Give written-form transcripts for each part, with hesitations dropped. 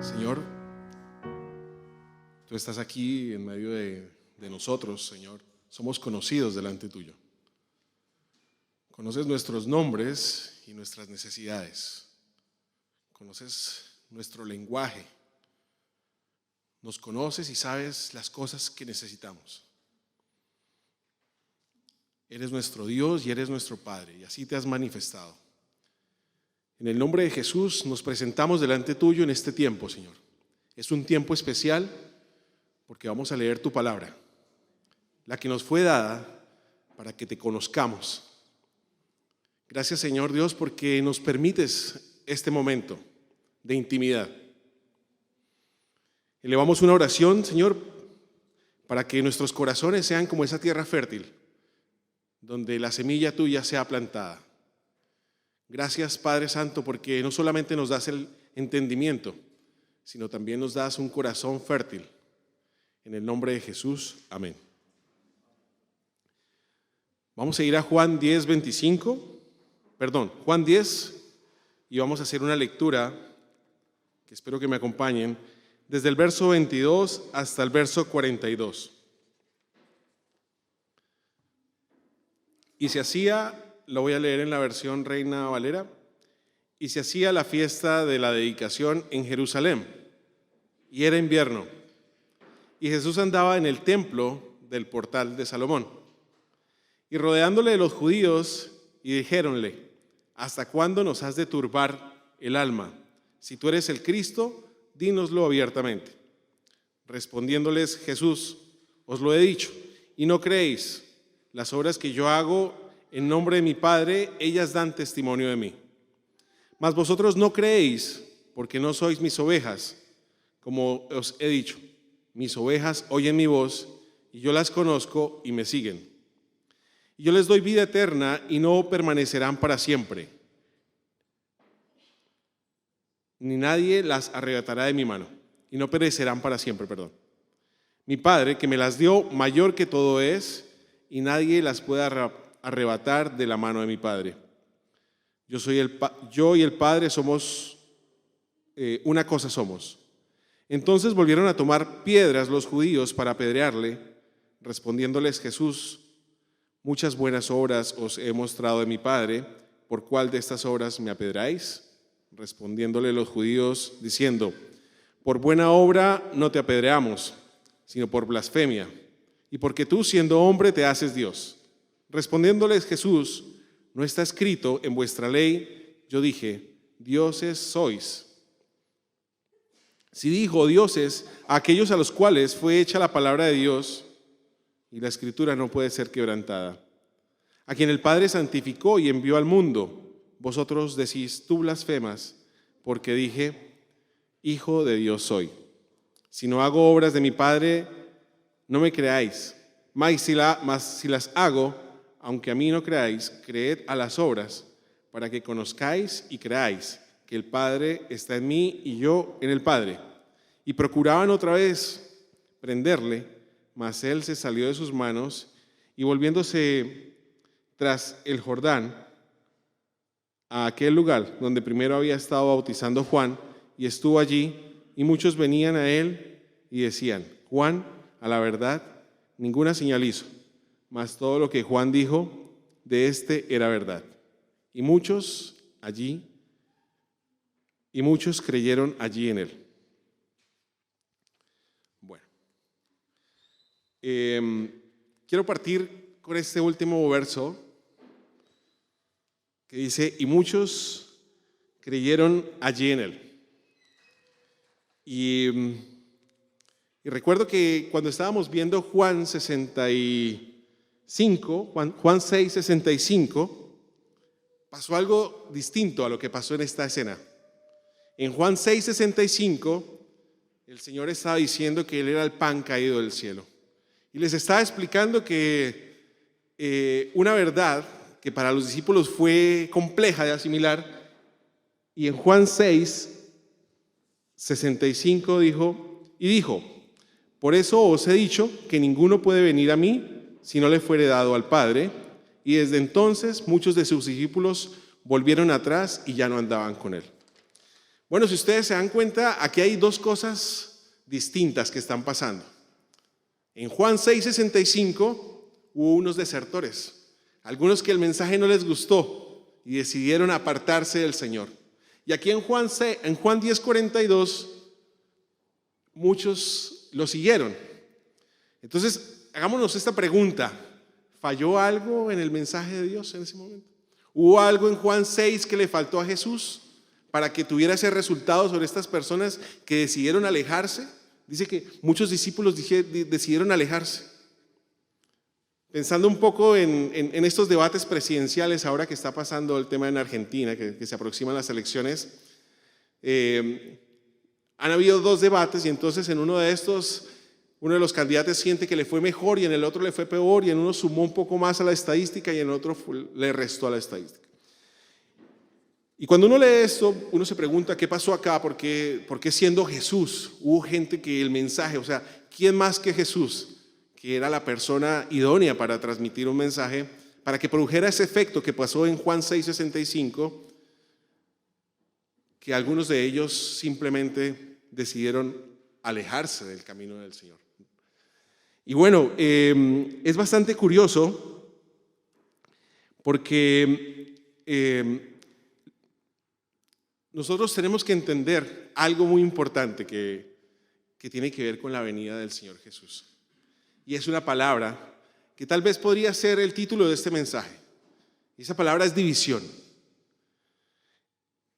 Señor, tú estás aquí en medio de nosotros, Señor. Somos conocidos delante tuyo. Conoces nuestros nombres y nuestras necesidades. Conoces nuestro lenguaje. Nos conoces y sabes las cosas que necesitamos. Eres nuestro Dios y eres nuestro Padre, y así te has manifestado. En el nombre de Jesús nos presentamos delante tuyo en este tiempo, Señor. Es un tiempo especial porque vamos a leer tu palabra, la que nos fue dada para que te conozcamos. Gracias, Señor Dios, porque nos permites este momento de intimidad. Elevamos una oración, Señor, para que nuestros corazones sean como esa tierra fértil, donde la semilla tuya sea plantada. Gracias, Padre Santo, porque no solamente nos das el entendimiento, sino también nos das un corazón fértil. En el nombre de Jesús, amén. Vamos a ir a Juan 10, y vamos a hacer una lectura que espero que me acompañen desde el verso 22 hasta el verso 42. Y se hacía, lo voy a leer en la versión Reina Valera, y se hacía la fiesta de la dedicación en Jerusalén, y era invierno, y Jesús andaba en el templo del portal de Salomón, y rodeándole los judíos, y dijéronle: ¿hasta cuándo nos has de turbar el alma? Si tú eres el Cristo, dínoslo abiertamente. Respondiéndoles Jesús: os lo he dicho, y no creéis. Las obras que yo hago en nombre de mi Padre, ellas dan testimonio de mí. Mas vosotros no creéis, porque no sois mis ovejas. Como os he dicho, mis ovejas oyen mi voz, y yo las conozco y me siguen. Y yo les doy vida eterna, y no permanecerán para siempre, ni nadie las arrebatará de mi mano, y no perecerán para siempre, Mi Padre, que me las dio, mayor que todo es, y nadie las puede arrebatar de la mano de mi Padre. Yo y el Padre somos una cosa somos. Entonces volvieron a tomar piedras los judíos para apedrearle. Respondiéndoles Jesús: muchas buenas obras os he mostrado de mi Padre, ¿por cuál de estas obras me apedreáis? Respondiéndole los judíos diciendo: por buena obra no te apedreamos, sino por blasfemia, y porque tú, siendo hombre, te haces Dios. Respondiéndoles Jesús: ¿no está escrito en vuestra ley? Yo dije: dioses sois. Si dijo dioses a aquellos a los cuales fue hecha la palabra de Dios, y la escritura no puede ser quebrantada. A quien el Padre santificó y envió al mundo, vosotros decís: tú blasfemas, porque dije: hijo de Dios soy. Si no hago obras de mi Padre, no me creáis. Mas si las hago, aunque a mí no creáis, creed a las obras, para que conozcáis y creáis que el Padre está en mí y yo en el Padre. Y procuraban otra vez prenderle, mas él se salió de sus manos, y volviéndose tras el Jordán, a aquel lugar donde primero había estado bautizando Juan, y estuvo allí, y muchos venían a él y decían: Juan, a la verdad, ninguna señal hizo, mas todo lo que Juan dijo de éste era verdad. Y muchos creyeron allí en él. Bueno, quiero partir con este último verso que dice: y muchos creyeron allí en él. Y recuerdo que cuando estábamos viendo Juan 6:65, pasó algo distinto a lo que pasó en esta escena. En Juan 6:65, el Señor estaba diciendo que Él era el pan caído del cielo. Y les estaba explicando que una verdad que para los discípulos fue compleja de asimilar. Y en Juan 6:65 dijo: por eso os he dicho que ninguno puede venir a mí si no le fuere dado al Padre. Y desde entonces muchos de sus discípulos volvieron atrás y ya no andaban con él. Bueno, si ustedes se dan cuenta, aquí hay dos cosas distintas que están pasando. En Juan 6:65 hubo unos desertores, algunos que el mensaje no les gustó y decidieron apartarse del Señor. Y aquí en Juan 10:42 muchos lo siguieron. Entonces, hagámonos esta pregunta: ¿falló algo en el mensaje de Dios en ese momento? ¿Hubo algo en Juan 6 que le faltó a Jesús para que tuviera ese resultado sobre estas personas que decidieron alejarse? Dice que muchos discípulos decidieron alejarse. Pensando un poco en estos debates presidenciales, ahora que está pasando el tema en Argentina, que se aproximan las elecciones, han habido dos debates y entonces en uno de estos, uno de los candidatos siente que le fue mejor y en el otro le fue peor, y en uno sumó un poco más a la estadística y en el otro le restó a la estadística. Y cuando uno lee esto, uno se pregunta qué pasó acá, por qué siendo Jesús hubo gente que el mensaje, o sea, ¿quién más que Jesús, que era la persona idónea para transmitir un mensaje, para que produjera ese efecto que pasó en Juan 6:65, que algunos de ellos simplemente decidieron alejarse del camino del Señor? Y bueno, es bastante curioso porque nosotros tenemos que entender algo muy importante que tiene que ver con la venida del Señor Jesús. Y es una palabra que tal vez podría ser el título de este mensaje. Y esa palabra es división.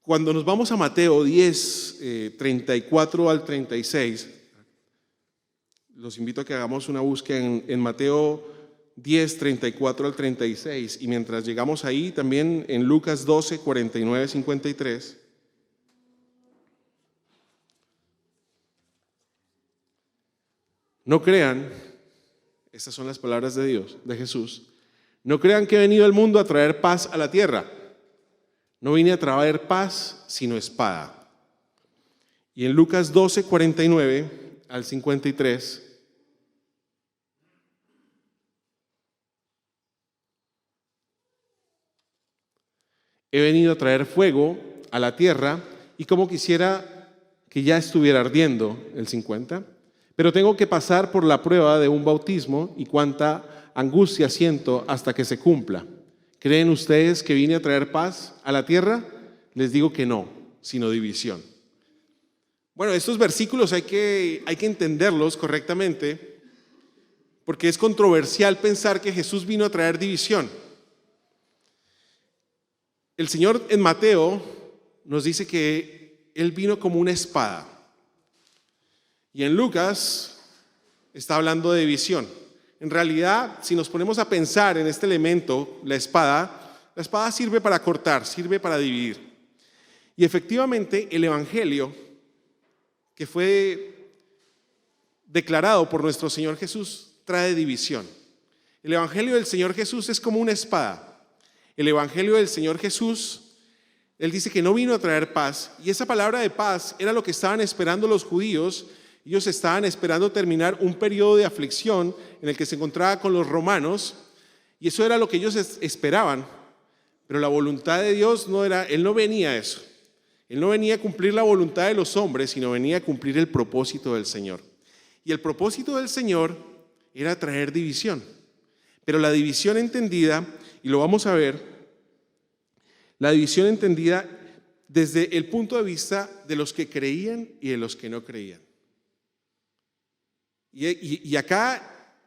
Cuando nos vamos a Mateo 10, 34 al 36, los invito a que hagamos una búsqueda en Mateo 10, 34 al 36, y mientras llegamos ahí, también en Lucas 12, 49, 53. No crean, estas son las palabras de Dios, de Jesús, no crean que he venido al mundo a traer paz a la tierra. No vine a traer paz, sino espada. Y en Lucas 12, 49 al 53, he venido a traer fuego a la tierra y como quisiera que ya estuviera ardiendo, el 50, pero tengo que pasar por la prueba de un bautismo y cuánta angustia siento hasta que se cumpla. ¿Creen ustedes que vine a traer paz a la tierra? Les digo que no, sino división. Bueno, estos versículos hay que entenderlos correctamente porque es controversial pensar que Jesús vino a traer división. El Señor en Mateo nos dice que Él vino como una espada. Y en Lucas está hablando de división. En realidad, si nos ponemos a pensar en este elemento, la espada sirve para cortar, sirve para dividir. Y efectivamente, el Evangelio que fue declarado por nuestro Señor Jesús trae división. El Evangelio del Señor Jesús es como una espada. El Evangelio del Señor Jesús, Él dice que no vino a traer paz, y esa palabra de paz era lo que estaban esperando los judíos. Ellos estaban esperando terminar un periodo de aflicción en el que se encontraba con los romanos, y eso era lo que ellos esperaban. Pero la voluntad de Dios no era, Él no venía a eso. Él no venía a cumplir la voluntad de los hombres, sino venía a cumplir el propósito del Señor. Y el propósito del Señor era traer división. Pero la división entendida, y lo vamos a ver, la división entendida desde el punto de vista de los que creían y de los que no creían. Y acá,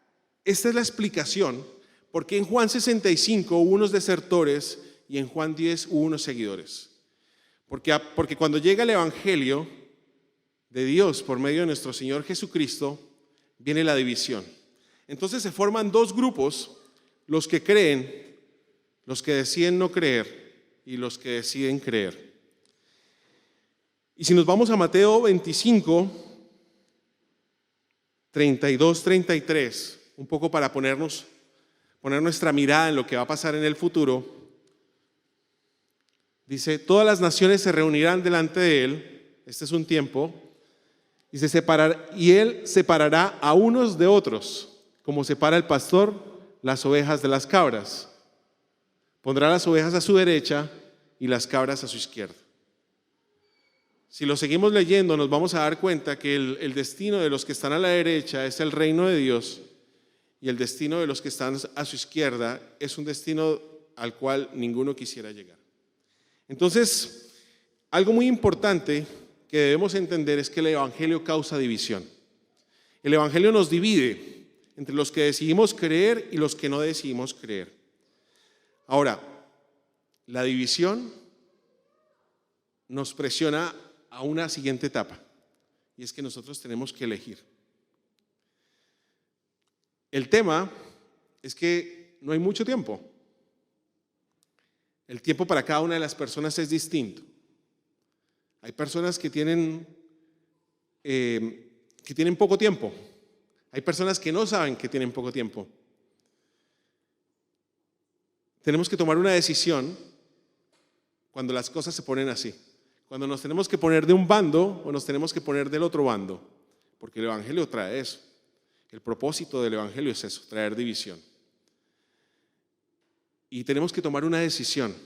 esta es la explicación, porque en Juan 65 hubo unos desertores y en Juan 10 hubo unos seguidores. Porque cuando llega el Evangelio de Dios por medio de nuestro Señor Jesucristo, viene la división. Entonces se forman dos grupos, los que creen, los que deciden no creer y los que deciden creer. Y si nos vamos a Mateo 25, 32, 33, un poco para poner nuestra mirada en lo que va a pasar en el futuro, dice: todas las naciones se reunirán delante de él, este es un tiempo, y él separará a unos de otros, como separa el pastor las ovejas de las cabras. Pondrá las ovejas a su derecha y las cabras a su izquierda. Si lo seguimos leyendo, nos vamos a dar cuenta que el destino de los que están a la derecha es el reino de Dios y el destino de los que están a su izquierda es un destino al cual ninguno quisiera llegar. Entonces, algo muy importante que debemos entender es que el Evangelio causa división. El Evangelio nos divide entre los que decidimos creer y los que no decidimos creer. Ahora, la división nos presiona a una siguiente etapa, y es que nosotros tenemos que elegir. El tema es que no hay mucho tiempo. El tiempo para cada una de las personas es distinto. Hay personas que tienen poco tiempo. Hay personas que no saben que tienen poco tiempo. Tenemos que tomar una decisión cuando las cosas se ponen así. Cuando nos tenemos que poner de un bando o nos tenemos que poner del otro bando. Porque el Evangelio trae eso. El propósito del Evangelio es eso, traer división. Y tenemos que tomar una decisión.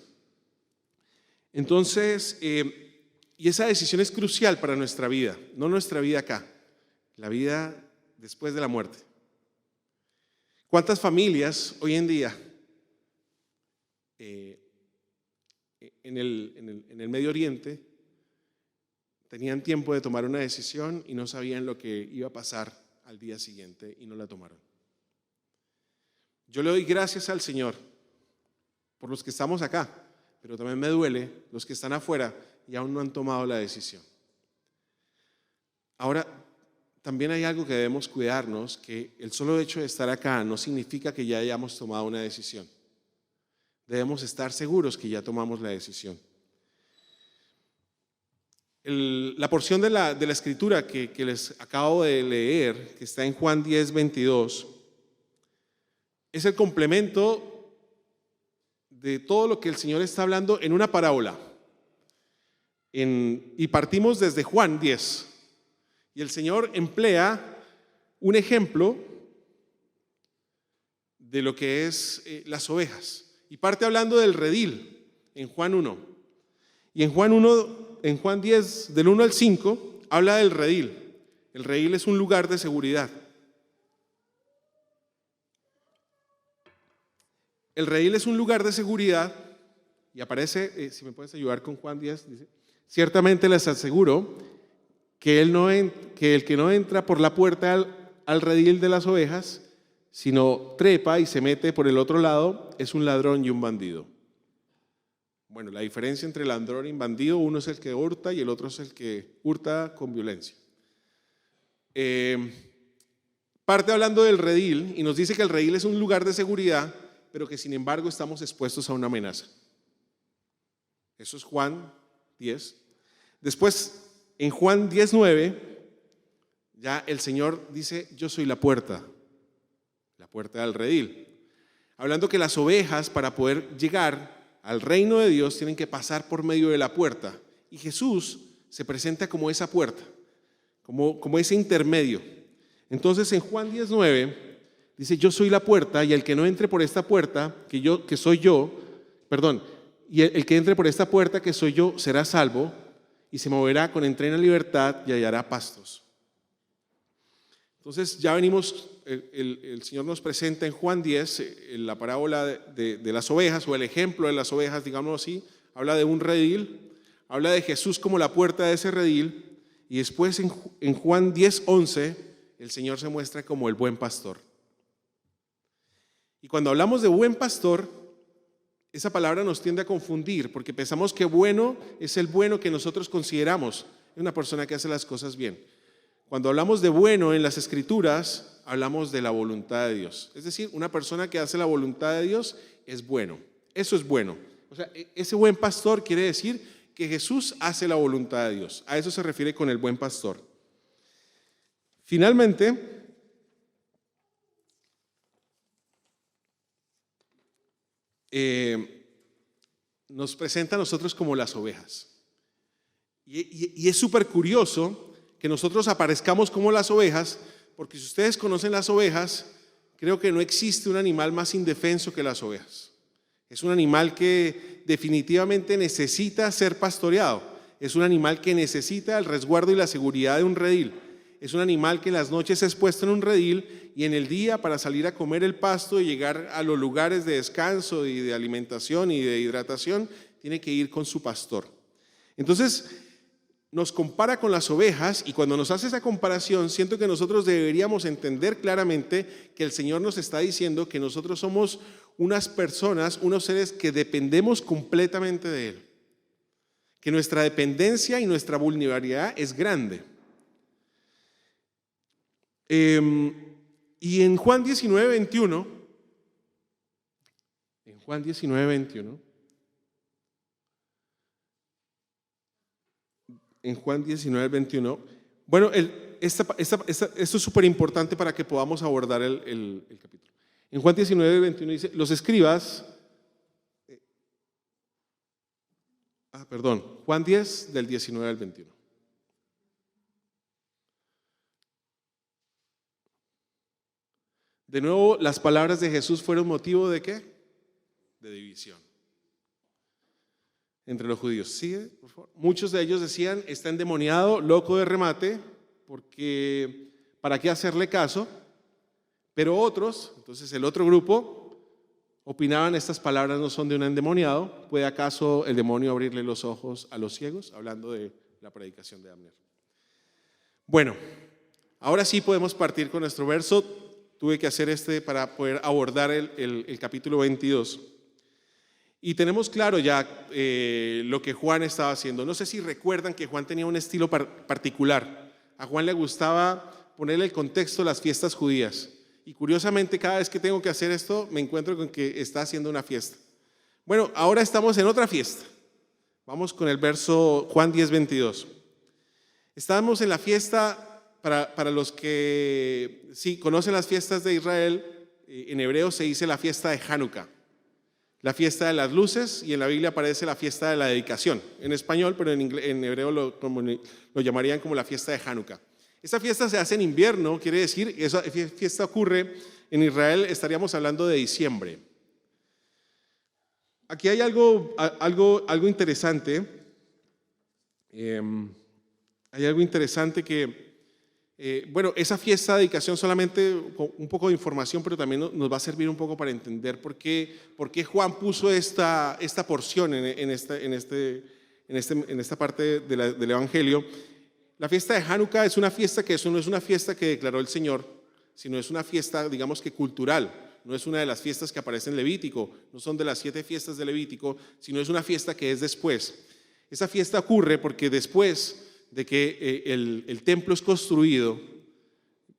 Entonces, y esa decisión es crucial para nuestra vida, no nuestra vida acá, la vida después de la muerte. ¿Cuántas familias hoy en día en el Medio Oriente tenían tiempo de tomar una decisión y no sabían lo que iba a pasar al día siguiente y no la tomaron? Yo le doy gracias al Señor por los que estamos acá, pero también me duele los que están afuera y aún no han tomado la decisión. Ahora, también hay algo que debemos cuidarnos, que el solo hecho de estar acá no significa que ya hayamos tomado una decisión. Debemos estar seguros que ya tomamos la decisión. La porción de la escritura que les acabo de leer, que está en Juan 10, 22, es el complemento de todo lo que el Señor está hablando en una parábola. Y partimos desde Juan 10. Y el Señor emplea un ejemplo de lo que es las ovejas. Y parte hablando del redil en Juan 1. Y en Juan 10, del 1 al 5, habla del redil. El redil es un lugar de seguridad. El redil es un lugar de seguridad y aparece, si me puedes ayudar con Juan 10, dice: ciertamente les aseguro que el que no entra por la puerta al redil de las ovejas, sino trepa y se mete por el otro lado, es un ladrón y un bandido. Bueno, la diferencia entre ladrón y bandido, uno es el que hurta y el otro es el que hurta con violencia. Parte hablando del redil y nos dice que el redil es un lugar de seguridad, pero que sin embargo estamos expuestos a una amenaza. Eso es Juan 10. Después, en Juan 10:9, ya el Señor dice: yo soy la puerta del redil. Hablando que las ovejas, para poder llegar al reino de Dios, tienen que pasar por medio de la puerta. Y Jesús se presenta como esa puerta, como ese intermedio. Entonces en Juan 10:9 dice: yo soy la puerta, y el que no entre por esta puerta, y el que entre por esta puerta que soy yo, será salvo, y se moverá con entrena libertad y hallará pastos. Entonces ya venimos, el Señor nos presenta en Juan 10 la parábola de las ovejas, o el ejemplo de las ovejas, digamos así. Habla de un redil, habla de Jesús como la puerta de ese redil, y después en Juan 10:11 el Señor se muestra como el buen pastor. Y cuando hablamos de buen pastor, esa palabra nos tiende a confundir, porque pensamos que bueno es el bueno que nosotros consideramos, es una persona que hace las cosas bien. Cuando hablamos de bueno en las Escrituras, hablamos de la voluntad de Dios. Es decir, una persona que hace la voluntad de Dios es bueno. Eso es bueno. O sea, ese buen pastor quiere decir que Jesús hace la voluntad de Dios. A eso se refiere con el buen pastor. Finalmente, nos presenta a nosotros como las ovejas. Y es súper curioso que nosotros aparezcamos como las ovejas, porque si ustedes conocen las ovejas, creo que no existe un animal más indefenso que las ovejas. Es un animal que definitivamente necesita ser pastoreado. Es un animal que necesita el resguardo y la seguridad de un redil. Es un animal que en las noches es puesto en un redil y en el día, para salir a comer el pasto y llegar a los lugares de descanso y de alimentación y de hidratación, tiene que ir con su pastor. Entonces nos compara con las ovejas, y cuando nos hace esa comparación siento que nosotros deberíamos entender claramente que el Señor nos está diciendo que nosotros somos unas personas, unos seres que dependemos completamente de Él, que nuestra dependencia y nuestra vulnerabilidad es grande. Y en Juan 19:21, bueno, esto es súper importante para que podamos abordar el capítulo. En Juan 19:21 dice, los escribas, Juan 10 del 19 al 21. De nuevo, las palabras de Jesús fueron motivo ¿de qué? De división entre los judíos. ¿Sigue, por favor? Muchos de ellos decían, está endemoniado, loco de remate, porque ¿para qué hacerle caso? Pero otros, entonces el otro grupo, opinaban, estas palabras no son de un endemoniado, ¿puede acaso el demonio abrirle los ojos a los ciegos? Hablando de la predicación de Abner. Bueno, ahora sí podemos partir con nuestro verso. Tuve que hacer para poder abordar el capítulo 22. Y tenemos claro ya lo que Juan estaba haciendo. No sé si recuerdan que Juan tenía un estilo particular. A Juan le gustaba ponerle el contexto de las fiestas judías. Y curiosamente, cada vez que tengo que hacer esto, me encuentro con que está haciendo una fiesta. Bueno, ahora estamos en otra fiesta. Vamos con el verso Juan 10:22. Estamos en la fiesta. Para los que sí conocen las fiestas de Israel, en hebreo se dice la fiesta de Hanukkah, la fiesta de las luces, y en la Biblia aparece la fiesta de la dedicación, en español, pero en hebreo lo llamarían como la fiesta de Hanukkah. Esta fiesta se hace en invierno, quiere decir, esa fiesta ocurre en Israel, estaríamos hablando de diciembre. Aquí hay algo interesante, hay algo interesante que bueno, esa fiesta de dedicación, solamente un poco de información, pero también nos va a servir un poco para entender por qué Juan puso esta porción en esta parte del Evangelio. La fiesta de Hanukkah es una fiesta que no es una fiesta que declaró el Señor, sino es una fiesta, digamos que cultural. No es una de las fiestas que aparecen en Levítico, no son de las 7 fiestas de Levítico, sino es una fiesta que es después. Esa fiesta ocurre porque después de que el templo es construido,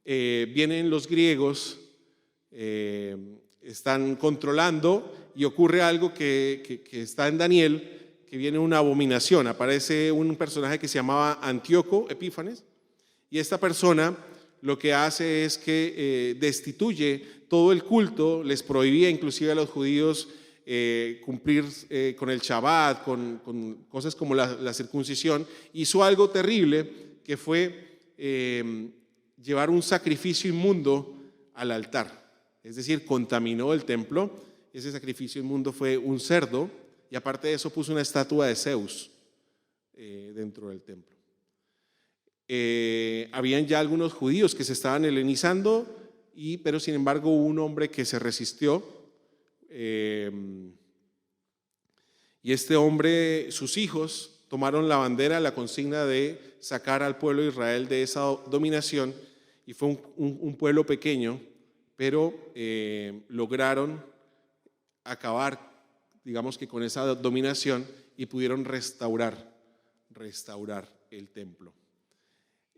vienen los griegos, están controlando, y ocurre algo que está en Daniel, que viene una abominación. Aparece un personaje que se llamaba Antíoco Epífanes, y esta persona lo que hace es que destituye todo el culto, les prohibía inclusive a los judíos cumplir con el Shabbat, con cosas como la circuncisión. Hizo algo terrible, que fue llevar un sacrificio inmundo al altar, es decir, contaminó el templo. Ese sacrificio inmundo fue un cerdo, y aparte de eso puso una estatua de Zeus dentro del templo. Habían ya algunos judíos que se estaban helenizando, pero sin embargo hubo un hombre que se resistió. Y este hombre, sus hijos, tomaron la bandera, la consigna de sacar al pueblo de Israel de esa dominación, y fue un pueblo pequeño, pero lograron acabar, digamos que con esa dominación, y pudieron restaurar el templo.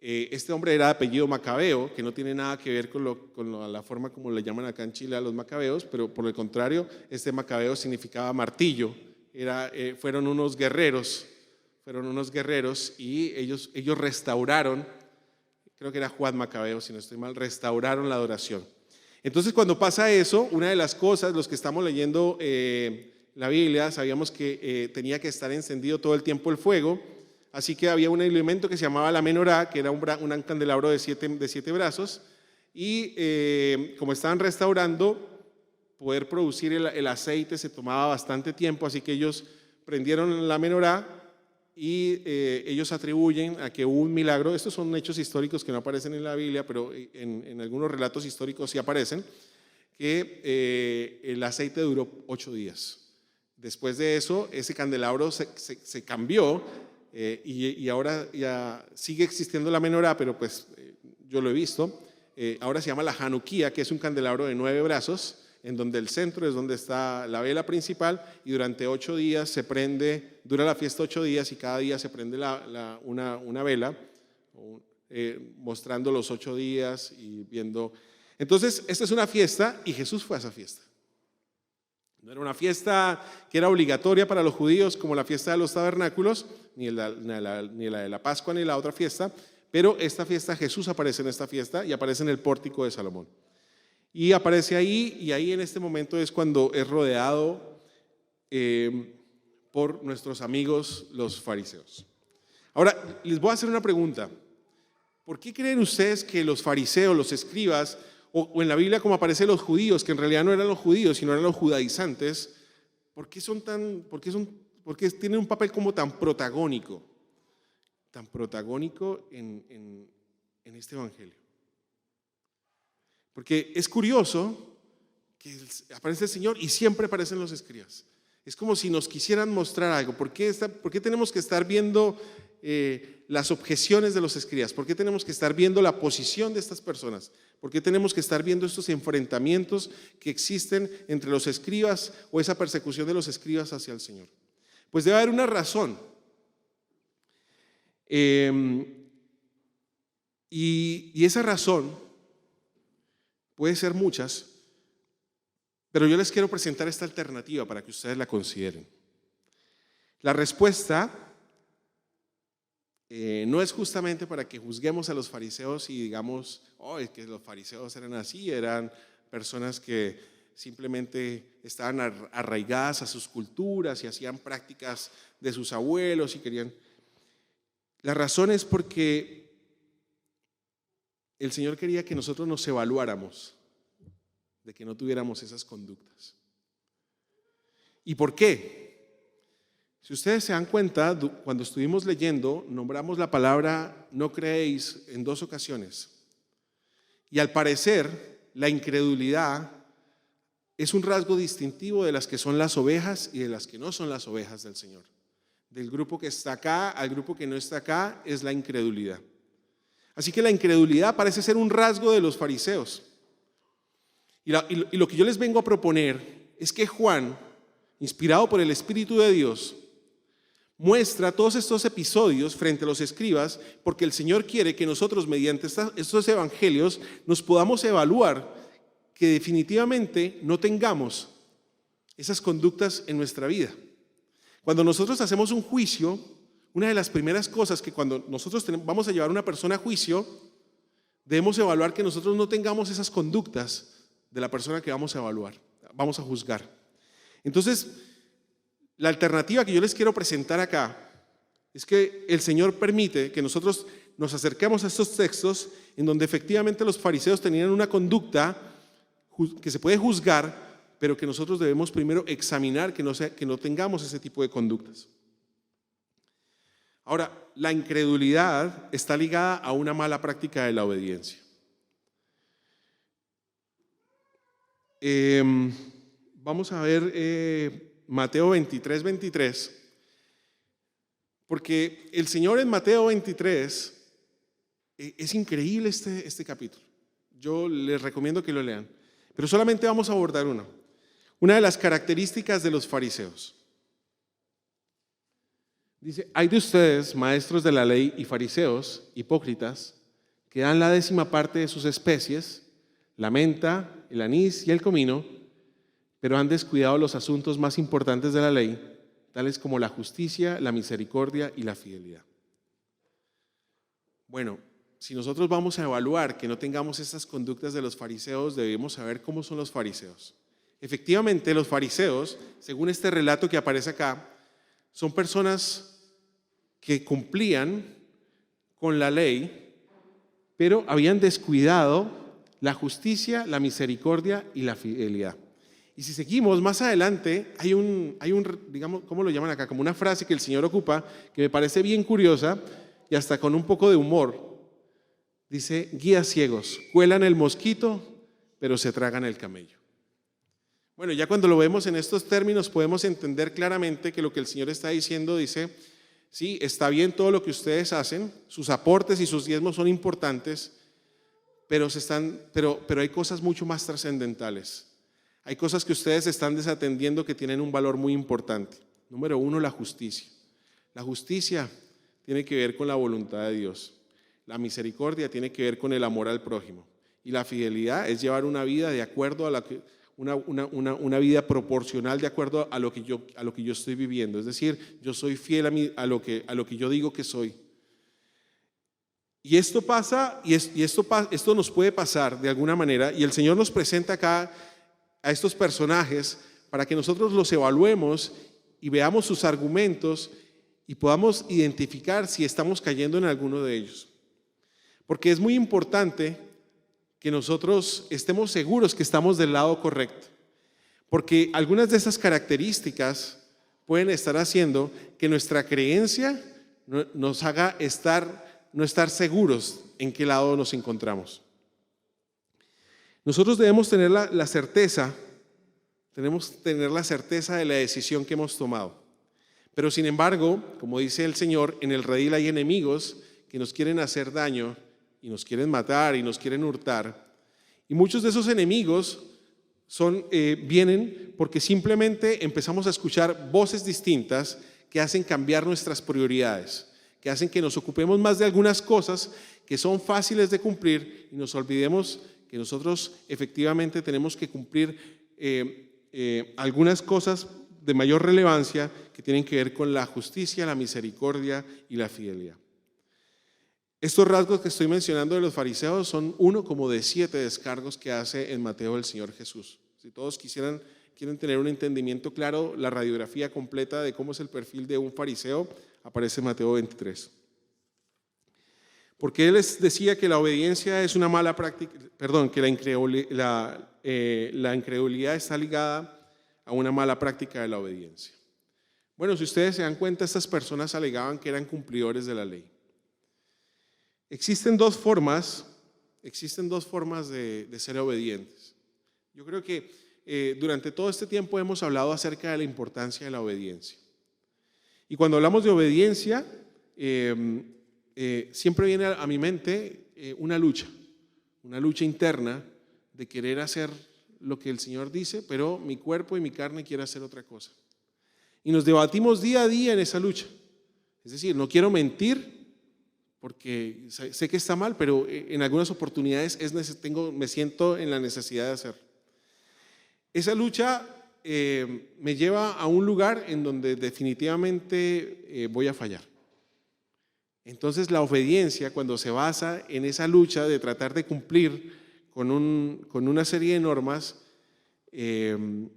Este hombre era de apellido Macabeo, que no tiene nada que ver con la forma como le llaman acá en Chile a los macabeos, pero por el contrario, este Macabeo significaba martillo. Fueron unos guerreros, y ellos restauraron, creo que era Juan Macabeo, si no estoy mal, restauraron la adoración. Entonces, cuando pasa eso, una de las cosas, los que estamos leyendo la Biblia, sabíamos que tenía que estar encendido todo el tiempo el fuego. Así que había un elemento que se llamaba la menorá, que era un candelabro de 7 brazos, y como estaban restaurando, poder producir el aceite se tomaba bastante tiempo, así que ellos prendieron la menorá y ellos atribuyen a que hubo un milagro. Estos son hechos históricos que no aparecen en la Biblia, pero en algunos relatos históricos sí aparecen, que el aceite duró 8 días. Después de eso, ese candelabro se cambió y ahora ya sigue existiendo la menorá, pero pues yo lo he visto. Ahora se llama la Hanuquía, que es un candelabro de 9 brazos, en donde el centro es donde está la vela principal, y durante 8 días se prende, dura la fiesta 8 días y cada día se prende una vela, mostrando los 8 días y viendo. Entonces, esta es una fiesta y Jesús fue a esa fiesta. No era una fiesta que era obligatoria para los judíos como la fiesta de los tabernáculos, ni la de la Pascua, ni la otra fiesta, pero esta fiesta, Jesús aparece en esta fiesta y aparece en el pórtico de Salomón. Y aparece ahí, y ahí en este momento es cuando es rodeado por nuestros amigos los fariseos. Ahora, les voy a hacer una pregunta. ¿Por qué creen ustedes que los fariseos, los escribas, o en la Biblia como aparecen los judíos, que en realidad no eran los judíos, sino eran los judaizantes, por qué tienen un papel como tan protagónico en este evangelio? Porque es curioso que aparece el Señor y siempre aparecen los escribas. Es como si nos quisieran mostrar algo. ¿Por qué tenemos que estar viendo las objeciones de los escribas? ¿Por qué tenemos que estar viendo la posición de estas personas? ¿Por qué tenemos que estar viendo estos enfrentamientos que existen entre los escribas o esa persecución de los escribas hacia el Señor? Pues debe haber una razón. Y esa razón puede ser muchas, pero yo les quiero presentar esta alternativa para que ustedes la consideren. La respuesta no es justamente para que juzguemos a los fariseos y digamos, es que los fariseos eran así, eran personas que simplemente estaban arraigadas a sus culturas y hacían prácticas de sus abuelos y querían. La razón es porque el Señor quería que nosotros nos evaluáramos de que no tuviéramos esas conductas. ¿Y por qué? Si ustedes se dan cuenta, cuando estuvimos leyendo, nombramos la palabra no creéis en 2 ocasiones. Y al parecer, la incredulidad es un rasgo distintivo de las que son las ovejas y de las que no son las ovejas del Señor. Del grupo que está acá al grupo que no está acá es la incredulidad. Así que la incredulidad parece ser un rasgo de los fariseos. Y lo que yo les vengo a proponer es que Juan, inspirado por el Espíritu de Dios, muestra todos estos episodios frente a los escribas porque el Señor quiere que nosotros mediante estos evangelios nos podamos evaluar que definitivamente no tengamos esas conductas en nuestra vida. Cuando nosotros hacemos un juicio, una de las primeras cosas que cuando nosotros vamos a llevar a una persona a juicio, debemos evaluar que nosotros no tengamos esas conductas de la persona que vamos a evaluar, vamos a juzgar. Entonces, la alternativa que yo les quiero presentar acá es que el Señor permite que nosotros nos acerquemos a estos textos en donde efectivamente los fariseos tenían una conducta que se puede juzgar, pero que nosotros debemos primero examinar que no tengamos ese tipo de conductas. Ahora, la incredulidad está ligada a una mala práctica de la obediencia. Vamos a ver Mateo 23, porque el Señor en Mateo 23, es increíble este capítulo. Yo les recomiendo que lo lean, pero solamente vamos a abordar una de las características de los fariseos. Dice, hay de ustedes, maestros de la ley y fariseos, hipócritas, que dan la 10ª parte de sus especies, la menta, el anís y el comino, pero han descuidado los asuntos más importantes de la ley, tales como la justicia, la misericordia y la fidelidad. Bueno, si nosotros vamos a evaluar que no tengamos estas conductas de los fariseos, debemos saber cómo son los fariseos. Efectivamente, los fariseos, según este relato que aparece acá, son personas que cumplían con la ley, pero habían descuidado la justicia, la misericordia y la fidelidad. Y si seguimos más adelante, hay un, digamos, ¿cómo lo llaman acá? Como una frase que el Señor ocupa, que me parece bien curiosa y hasta con un poco de humor. Dice, guías ciegos, cuelan el mosquito, pero se tragan el camello. Bueno, ya cuando lo vemos en estos términos podemos entender claramente que lo que el Señor está diciendo, dice, sí, está bien todo lo que ustedes hacen, sus aportes y sus diezmos son importantes, pero hay cosas mucho más trascendentales. Hay cosas que ustedes están desatendiendo que tienen un valor muy importante. Número 1, la justicia. La justicia tiene que ver con la voluntad de Dios. La misericordia tiene que ver con el amor al prójimo. Y la fidelidad es llevar una vida de acuerdo a la que, una vida proporcional de acuerdo a lo que yo estoy viviendo. Es decir, yo soy fiel a lo que yo digo que soy. Y esto pasa, esto nos puede pasar de alguna manera, y el Señor nos presenta acá a estos personajes para que nosotros los evaluemos y veamos sus argumentos y podamos identificar si estamos cayendo en alguno de ellos. Porque es muy importante que nosotros estemos seguros que estamos del lado correcto. Porque algunas de esas características pueden estar haciendo que nuestra creencia nos haga no estar seguros en qué lado nos encontramos. Nosotros debemos tener la certeza de la decisión que hemos tomado. Pero sin embargo, como dice el Señor, en el redil hay enemigos que nos quieren hacer daño y nos quieren matar y nos quieren hurtar. Y muchos de esos enemigos vienen porque simplemente empezamos a escuchar voces distintas que hacen cambiar nuestras prioridades, que hacen que nos ocupemos más de algunas cosas que son fáciles de cumplir y nos olvidemos que nosotros efectivamente tenemos que cumplir algunas cosas de mayor relevancia que tienen que ver con la justicia, la misericordia y la fidelidad. Estos rasgos que estoy mencionando de los fariseos son uno como de 7 descargos que hace en Mateo el Señor Jesús. Si todos quieren tener un entendimiento claro, la radiografía completa de cómo es el perfil de un fariseo aparece en Mateo 23. Porque él les decía que la obediencia es una mala práctica, que la incredulidad está ligada a una mala práctica de la obediencia. Bueno, si ustedes se dan cuenta, estas personas alegaban que eran cumplidores de la ley. Existen dos formas de ser obedientes. Yo creo que durante todo este tiempo hemos hablado acerca de la importancia de la obediencia. Y cuando hablamos de obediencia, siempre viene a mi mente una lucha interna de querer hacer lo que el Señor dice, pero mi cuerpo y mi carne quiere hacer otra cosa. Y nos debatimos día a día en esa lucha. Es decir, no quiero mentir porque sé que está mal, pero en algunas oportunidades me siento en la necesidad de hacer. Esa lucha me lleva a un lugar en donde definitivamente voy a fallar. Entonces la obediencia, cuando se basa en esa lucha de tratar de cumplir con una serie de normas, me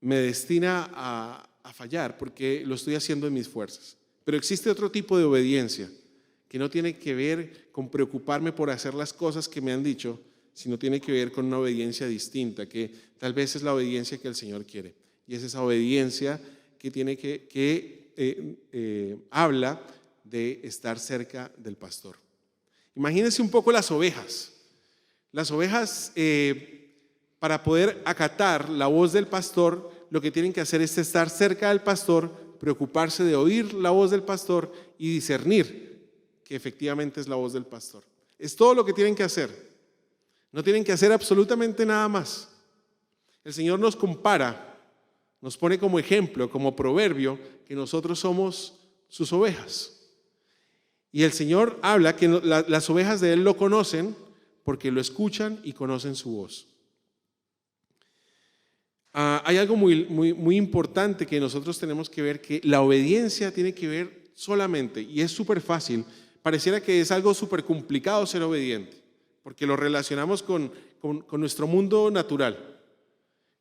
destina a fallar porque lo estoy haciendo en mis fuerzas. Pero existe otro tipo de obediencia que no tiene que ver con preocuparme por hacer las cosas que me han dicho, sino tiene que ver con una obediencia distinta, que tal vez es la obediencia que el Señor quiere. Y es esa obediencia que habla de estar cerca del pastor. Imagínense un poco las ovejas. Las ovejas, para poder acatar la voz del pastor, lo que tienen que hacer es estar cerca del pastor, preocuparse de oír la voz del pastor y discernir que efectivamente es la voz del pastor. Es todo lo que tienen que hacer. No tienen que hacer absolutamente nada más. El Señor nos compara, nos pone como ejemplo, como proverbio, que nosotros somos sus ovejas. Y el Señor habla que las ovejas de Él lo conocen porque lo escuchan y conocen su voz. Hay algo muy importante que nosotros tenemos que ver, que la obediencia tiene que ver solamente, y es súper fácil, pareciera que es algo súper complicado ser obediente, porque lo relacionamos con nuestro mundo natural.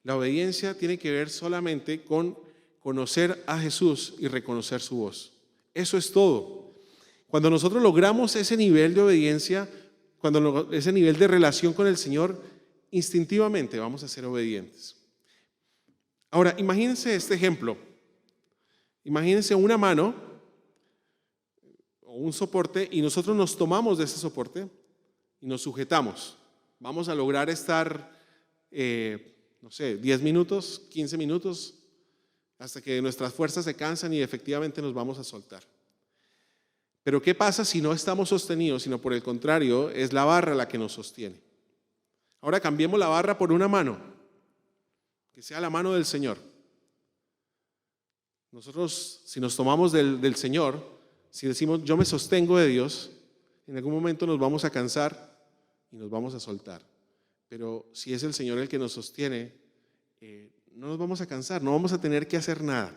La obediencia tiene que ver solamente con conocer a Jesús y reconocer su voz. Eso es todo. Cuando nosotros logramos ese nivel de obediencia, ese nivel de relación con el Señor, instintivamente vamos a ser obedientes. Ahora, imagínense este ejemplo. Imagínense una mano o un soporte y nosotros nos tomamos de ese soporte y nos sujetamos. Vamos a lograr estar, no sé, 10 minutos, 15 minutos, hasta que nuestras fuerzas se cansan y efectivamente nos vamos a soltar. Pero ¿qué pasa si no estamos sostenidos, sino por el contrario, es la barra la que nos sostiene? Ahora cambiemos la barra por una mano, que sea la mano del Señor. Nosotros, si nos tomamos del Señor, si decimos yo me sostengo de Dios, en algún momento nos vamos a cansar y nos vamos a soltar. Pero si es el Señor el que nos sostiene, no nos vamos a cansar, no vamos a tener que hacer nada.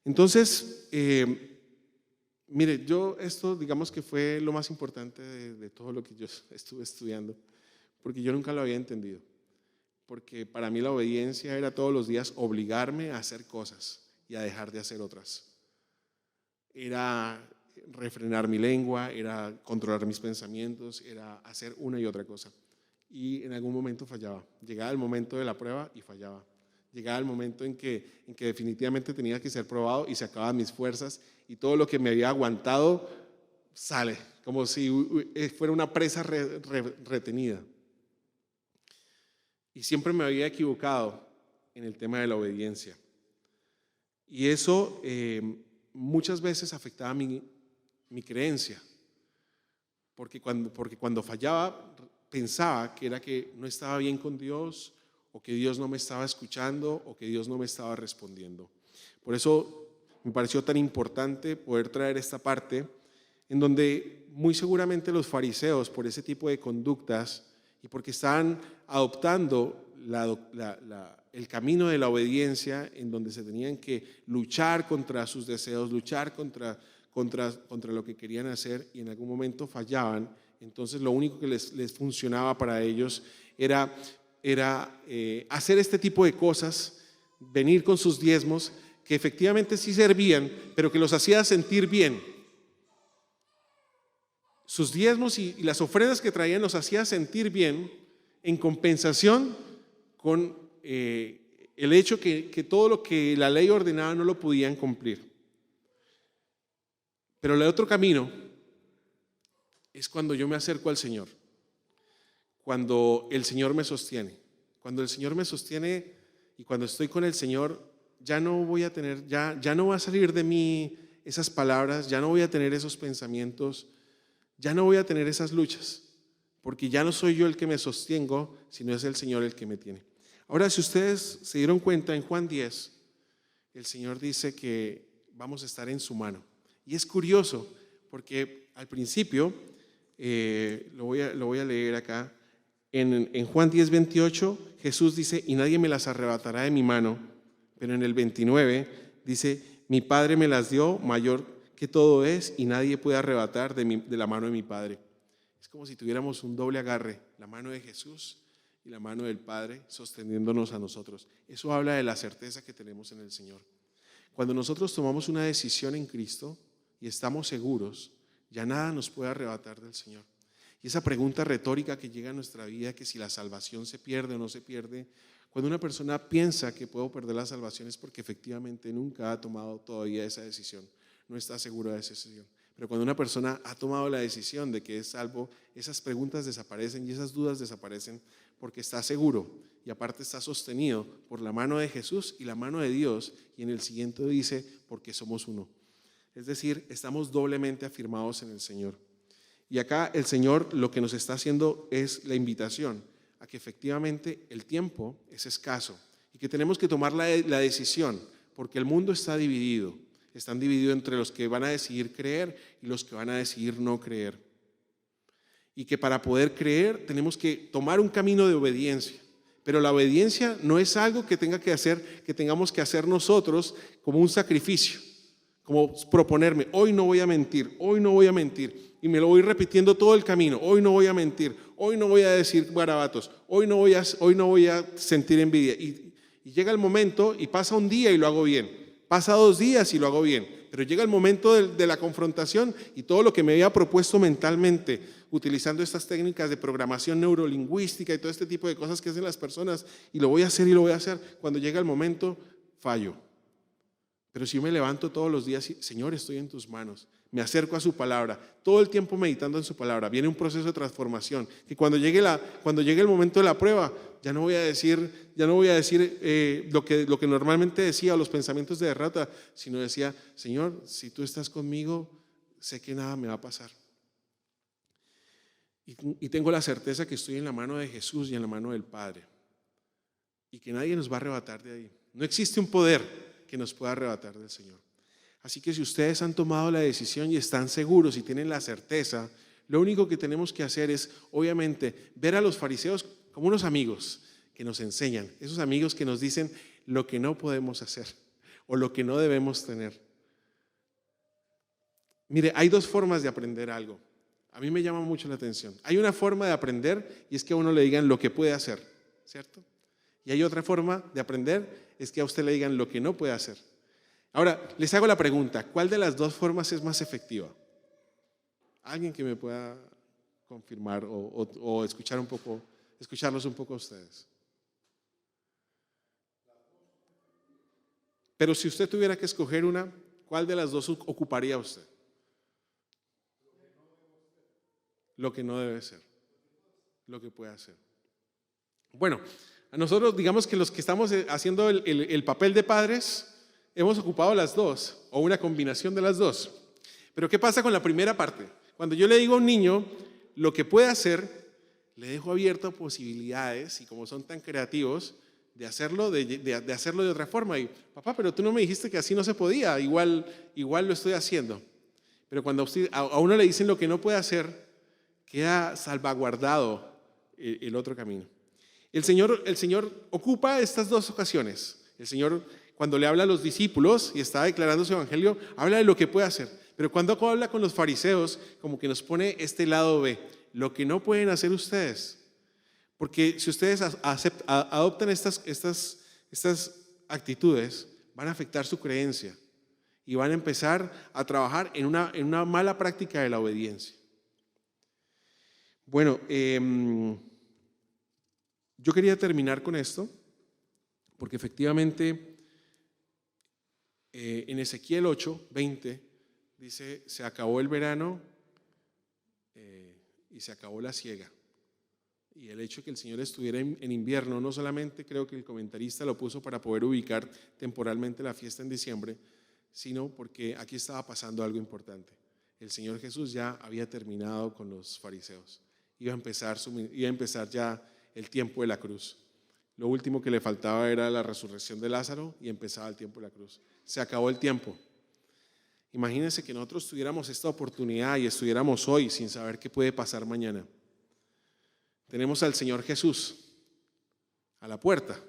Entonces, mire, yo esto digamos que fue lo más importante de todo lo que yo estuve estudiando, porque yo nunca lo había entendido. Porque para mí la obediencia era todos los días obligarme a hacer cosas y a dejar de hacer otras. Era refrenar mi lengua, era controlar mis pensamientos, era hacer una y otra cosa. Y en algún momento fallaba. Llegaba el momento de la prueba y fallaba. Llegaba el momento en que definitivamente tenía que ser probado y se acababan mis fuerzas y todo lo que me había aguantado sale, como si fuera una presa retenida. Y siempre me había equivocado en el tema de la obediencia. Y eso muchas veces afectaba mi creencia, porque cuando fallaba pensaba que era que no estaba bien con Dios, o que Dios no me estaba escuchando, o que Dios no me estaba respondiendo. Por eso me pareció tan importante poder traer esta parte, en donde muy seguramente los fariseos, por ese tipo de conductas, y porque estaban adoptando el camino de la obediencia, en donde se tenían que luchar contra sus deseos, luchar contra lo que querían hacer, y en algún momento fallaban. Entonces lo único que les funcionaba para ellos era hacer este tipo de cosas, venir con sus diezmos, que efectivamente sí servían, pero que los hacía sentir bien. Sus diezmos y las ofrendas que traían los hacía sentir bien, en compensación con el hecho que todo lo que la ley ordenaba no lo podían cumplir. Pero el otro camino es cuando yo me acerco al Señor, cuando el Señor me sostiene. Cuando el Señor me sostiene y cuando estoy con el Señor, ya no voy a tener, ya no va a salir de mí esas palabras, ya no voy a tener esos pensamientos, ya no voy a tener esas luchas, porque ya no soy yo el que me sostengo, sino es el Señor el que me tiene. Ahora, si ustedes se dieron cuenta, en Juan 10, el Señor dice que vamos a estar en su mano. Y es curioso, porque al principio, lo voy a leer acá, en Juan 10, 28, Jesús dice, y nadie me las arrebatará de mi mano, pero en el 29 dice, mi Padre me las dio, mayor que todo es, y nadie puede arrebatar de la mano de mi Padre. Es como si tuviéramos un doble agarre, la mano de Jesús y la mano del Padre sosteniéndonos a nosotros. Eso habla de la certeza que tenemos en el Señor. Cuando nosotros tomamos una decisión en Cristo y estamos seguros, ya nada nos puede arrebatar del Señor. Y esa pregunta retórica que llega a nuestra vida, que si la salvación se pierde o no se pierde, cuando una persona piensa que puedo perder la salvación es porque efectivamente nunca ha tomado todavía esa decisión, no está seguro de esa decisión. Pero cuando una persona ha tomado la decisión de que es salvo, esas preguntas desaparecen y esas dudas desaparecen porque está seguro y aparte está sostenido por la mano de Jesús y la mano de Dios, y en el siguiente dice, porque somos uno. Es decir, estamos doblemente afirmados en el Señor. Y acá el Señor lo que nos está haciendo es la invitación a que efectivamente el tiempo es escaso y que tenemos que tomar la decisión, porque el mundo está dividido. Están divididos entre los que van a decidir creer y los que van a decidir no creer. Y que para poder creer tenemos que tomar un camino de obediencia. Pero la obediencia no es algo que tengamos que hacer nosotros como un sacrificio, como proponerme, hoy no voy a mentir, hoy no voy a mentir. Y me lo voy repitiendo todo el camino, hoy no voy a mentir, hoy no voy a decir garabatos, hoy no voy a sentir envidia. Y llega el momento y pasa un día y lo hago bien. Pasa 2 días y lo hago bien. pero llega el momento de la confrontación y todo lo que me había propuesto mentalmente, utilizando estas técnicas de programación neurolingüística y todo este tipo de cosas que hacen las personas, y lo voy a hacer y lo voy a hacer, cuando llega el momento, fallo. Pero si yo me levanto todos los días y, Señor, estoy en tus manos, me acerco a su palabra, todo el tiempo meditando en su palabra, viene un proceso de transformación, que cuando llegue el momento de la prueba, ya no voy a decir lo que normalmente decía, o los pensamientos de derrota, sino decía, Señor, si tú estás conmigo, sé que nada me va a pasar. Y tengo la certeza que estoy en la mano de Jesús y en la mano del Padre, y que nadie nos va a arrebatar de ahí. No existe un poder que nos pueda arrebatar del Señor. Así que si ustedes han tomado la decisión y están seguros y tienen la certeza, lo único que tenemos que hacer es, obviamente, ver a los fariseos como unos amigos que nos enseñan, esos amigos que nos dicen lo que no podemos hacer o lo que no debemos tener. Mire, hay dos formas de aprender algo. A mí me llama mucho la atención. Hay una forma de aprender y es que a uno le digan lo que puede hacer, ¿cierto? Y hay otra forma de aprender, es que a usted le digan lo que no puede hacer. Ahora, les hago la pregunta, ¿cuál de las dos formas es más efectiva? ¿Alguien que me pueda confirmar o escucharlos un poco a ustedes? Pero si usted tuviera que escoger una, ¿cuál de las dos ocuparía usted? Lo que no debe ser, lo que puede hacer. Bueno, a nosotros, digamos que los que estamos haciendo el papel de padres, hemos ocupado las dos, o una combinación de las dos. Pero ¿qué pasa con la primera parte? Cuando yo le digo a un niño lo que puede hacer, le dejo abierto posibilidades, y como son tan creativos, de hacerlo de otra forma. Y, papá, pero tú no me dijiste que así no se podía, igual lo estoy haciendo. Pero cuando a uno le dicen lo que no puede hacer, queda salvaguardado el otro camino. El Señor ocupa estas dos ocasiones. El Señor, cuando le habla a los discípulos y está declarando su evangelio, habla de lo que puede hacer. Pero cuando habla con los fariseos, como que nos pone este lado B, lo que no pueden hacer ustedes. Porque si ustedes adoptan estas actitudes, van a afectar su creencia y van a empezar a trabajar en una mala práctica de la obediencia. Bueno, yo quería terminar con esto, porque efectivamente en Ezequiel 8:20 dice, se acabó el verano y se acabó la siega. Y el hecho de que el Señor estuviera en invierno, no solamente creo que el comentarista lo puso para poder ubicar temporalmente la fiesta en diciembre, sino porque aquí estaba pasando algo importante. El Señor Jesús ya había terminado con los fariseos. Iba a empezar ya el tiempo de la cruz. Lo último que le faltaba era la resurrección de Lázaro y empezaba el tiempo de la cruz. Se acabó el tiempo. Imagínense que nosotros tuviéramos esta oportunidad y estuviéramos hoy sin saber qué puede pasar mañana. Tenemos al Señor Jesús a la puerta,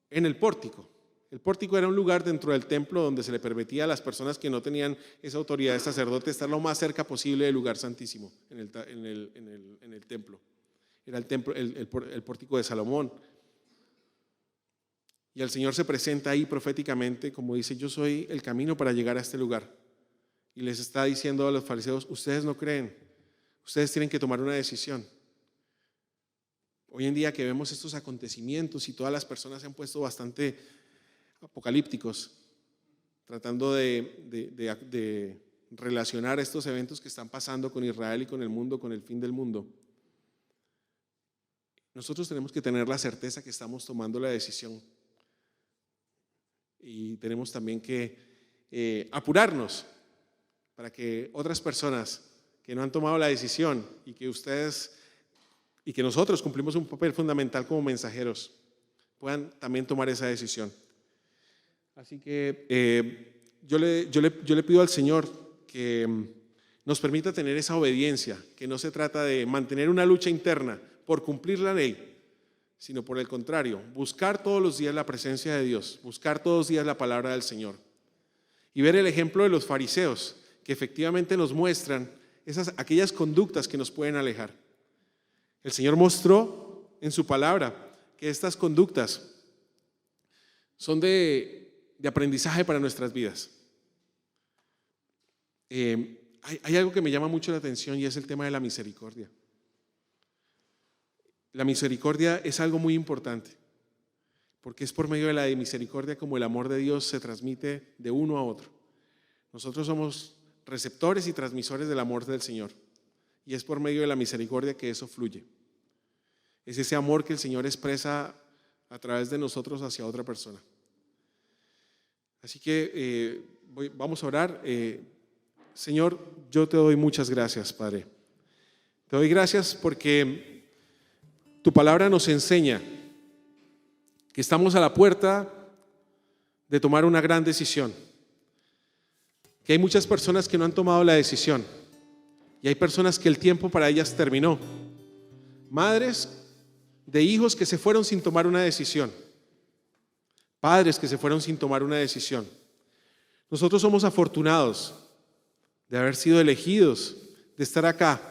en el pórtico. El pórtico era un lugar dentro del templo donde se le permitía a las personas que no tenían esa autoridad de sacerdote estar lo más cerca posible del lugar santísimo en el templo. Era el pórtico de Salomón. Y el Señor se presenta ahí proféticamente, como dice, yo soy el camino para llegar a este lugar. Y les está diciendo a los fariseos, ustedes no creen, ustedes tienen que tomar una decisión. Hoy en día que vemos estos acontecimientos y todas las personas se han puesto bastante apocalípticos, tratando de relacionar estos eventos que están pasando con Israel y con el mundo, con el fin del mundo. Nosotros tenemos que tener la certeza que estamos tomando la decisión y tenemos también que apurarnos para que otras personas que no han tomado la decisión y que nosotros cumplimos un papel fundamental como mensajeros puedan también tomar esa decisión. Así que yo le pido al Señor que nos permita tener esa obediencia, que no se trata de mantener una lucha interna por cumplir la ley, sino por el contrario, buscar todos los días la presencia de Dios, buscar todos los días la palabra del Señor y ver el ejemplo de los fariseos que efectivamente nos muestran aquellas conductas que nos pueden alejar. El Señor mostró en su palabra que estas conductas son de aprendizaje para nuestras vidas. hay algo que me llama mucho la atención y es el tema de la misericordia. La misericordia es algo muy importante, porque es por medio de la misericordia como el amor de Dios se transmite de uno a otro. Nosotros somos receptores y transmisores del amor del Señor, y es por medio de la misericordia que eso fluye. Es ese amor que el Señor expresa a través de nosotros hacia otra persona. Así que vamos a orar. Señor, yo te doy muchas gracias, Padre. Te doy gracias porque tu palabra nos enseña que estamos a la puerta de tomar una gran decisión, que hay muchas personas que no han tomado la decisión y hay personas que el tiempo para ellas terminó. Madres de hijos que se fueron sin tomar una decisión, padres que se fueron sin tomar una decisión. Nosotros somos afortunados de haber sido elegidos, de estar acá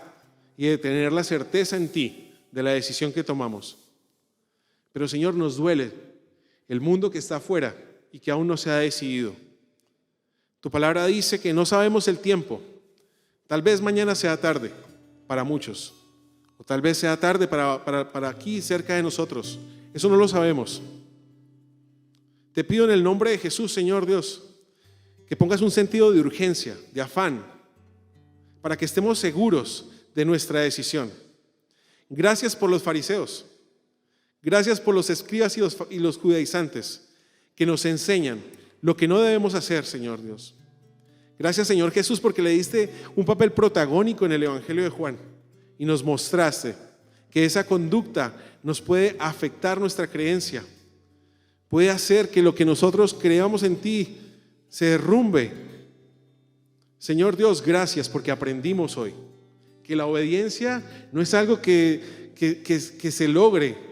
y de tener la certeza en ti de la decisión que tomamos. Pero Señor, nos duele el mundo que está afuera y que aún no se ha decidido. Tu palabra dice que no sabemos el tiempo. Tal vez mañana sea tarde para muchos, o tal vez sea tarde para aquí cerca de nosotros. Eso no lo sabemos. Te pido en el nombre de Jesús, Señor Dios, que pongas un sentido de urgencia, de afán, para que estemos seguros de nuestra decisión. Gracias por los fariseos. Gracias por los escribas y los judaizantes que nos enseñan lo que no debemos hacer, Señor Dios. Gracias, Señor Jesús, porque le diste un papel protagónico en el Evangelio de Juan y nos mostraste que esa conducta nos puede afectar nuestra creencia, puede hacer que lo que nosotros creamos en ti se derrumbe. Señor Dios, gracias porque aprendimos hoy que la obediencia no es algo que se logre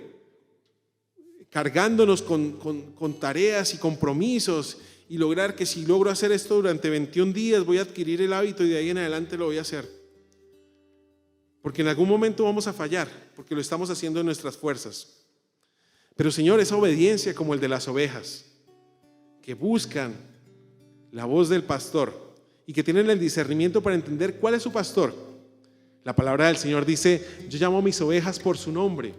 cargándonos con tareas y compromisos y lograr que si logro hacer esto durante 21 días voy a adquirir el hábito y de ahí en adelante lo voy a hacer. Porque en algún momento vamos a fallar, porque lo estamos haciendo en nuestras fuerzas. Pero Señor, esa obediencia como el de las ovejas, que buscan la voz del pastor y que tienen el discernimiento para entender cuál es su pastor. La palabra del Señor dice: yo llamo a mis ovejas por su nombre.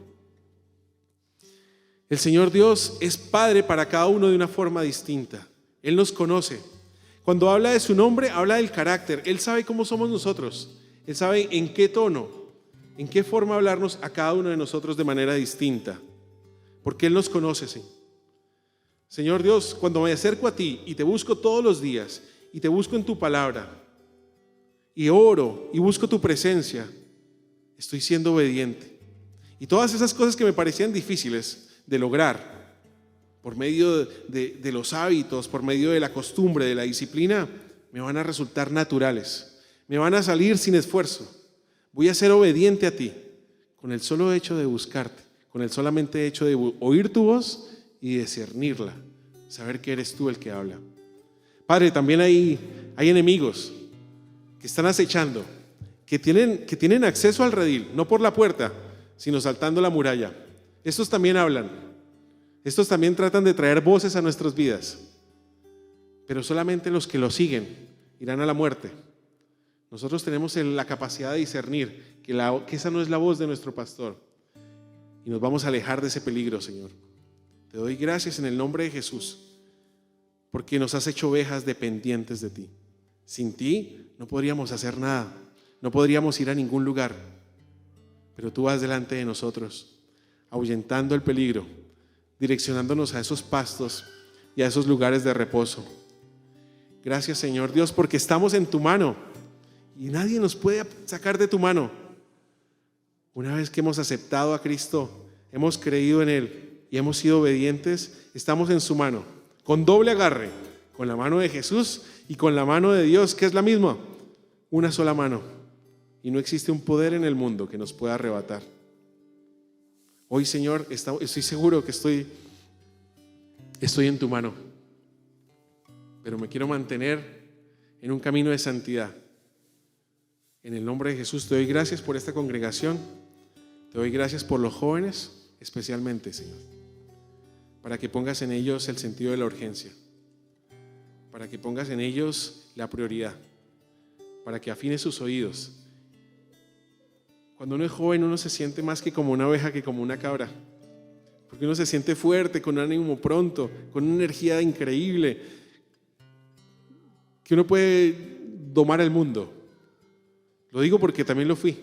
El Señor Dios es Padre para cada uno de una forma distinta. Él nos conoce. Cuando habla de su nombre, habla del carácter. Él sabe cómo somos nosotros. Él sabe en qué tono, en qué forma hablarnos a cada uno de nosotros de manera distinta. Porque Él nos conoce, sí. Señor Dios, cuando me acerco a ti y te busco todos los días y te busco en tu palabra y oro y busco tu presencia, estoy siendo obediente. Y todas esas cosas que me parecían difíciles de lograr por medio de los hábitos, por medio de la costumbre, de la disciplina, me van a resultar naturales, me van a salir sin esfuerzo. Voy a ser obediente a ti con el solo hecho de buscarte, con el solamente hecho de oír tu voz y discernirla, saber que eres tú el que habla. Padre, también hay enemigos que están acechando, que tienen acceso al redil, no por la puerta, sino saltando la muralla. Estos también hablan. Estos también tratan de traer voces a nuestras vidas, pero solamente los que lo siguen irán a la muerte. Nosotros tenemos la capacidad de discernir que esa no es la voz de nuestro pastor y nos vamos a alejar de ese peligro, Señor. Te doy gracias en el nombre de Jesús, porque nos has hecho ovejas dependientes de ti. Sin ti no podríamos hacer nada, no podríamos ir a ningún lugar, pero tú vas delante de nosotros, ahuyentando el peligro, direccionándonos a esos pastos y a esos lugares de reposo. Gracias, Señor Dios, porque estamos en tu mano y nadie nos puede sacar de tu mano. Una vez que hemos aceptado a Cristo, hemos creído en Él y hemos sido obedientes, estamos en su mano, con doble agarre, con la mano de Jesús y con la mano de Dios, que es la misma, una sola mano. Y no existe un poder en el mundo que nos pueda arrebatar. Hoy, Señor, estoy seguro que estoy en tu mano, pero me quiero mantener en un camino de santidad. En el nombre de Jesús te doy gracias por esta congregación, te doy gracias por los jóvenes, especialmente, Señor, para que pongas en ellos el sentido de la urgencia, para que pongas en ellos la prioridad, para que afine sus oídos. Cuando uno es joven, uno se siente más que como una oveja que como una cabra, porque uno se siente fuerte, con ánimo pronto, con una energía increíble, que uno puede domar el mundo. Lo digo porque también lo fui.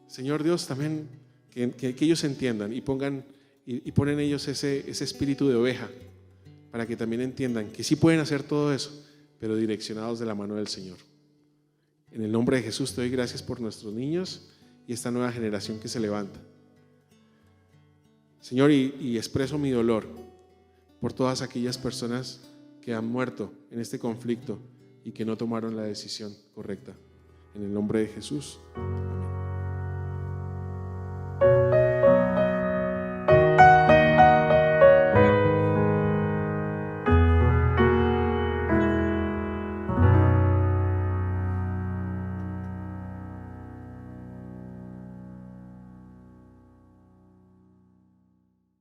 Señor Dios, también que ellos entiendan y ponen ellos ese espíritu de oveja, para que también entiendan que sí pueden hacer todo eso, pero direccionados de la mano del Señor. En el nombre de Jesús te doy gracias por nuestros niños y esta nueva generación que se levanta. Señor, y expreso mi dolor por todas aquellas personas que han muerto en este conflicto y que no tomaron la decisión correcta. En el nombre de Jesús. Amén.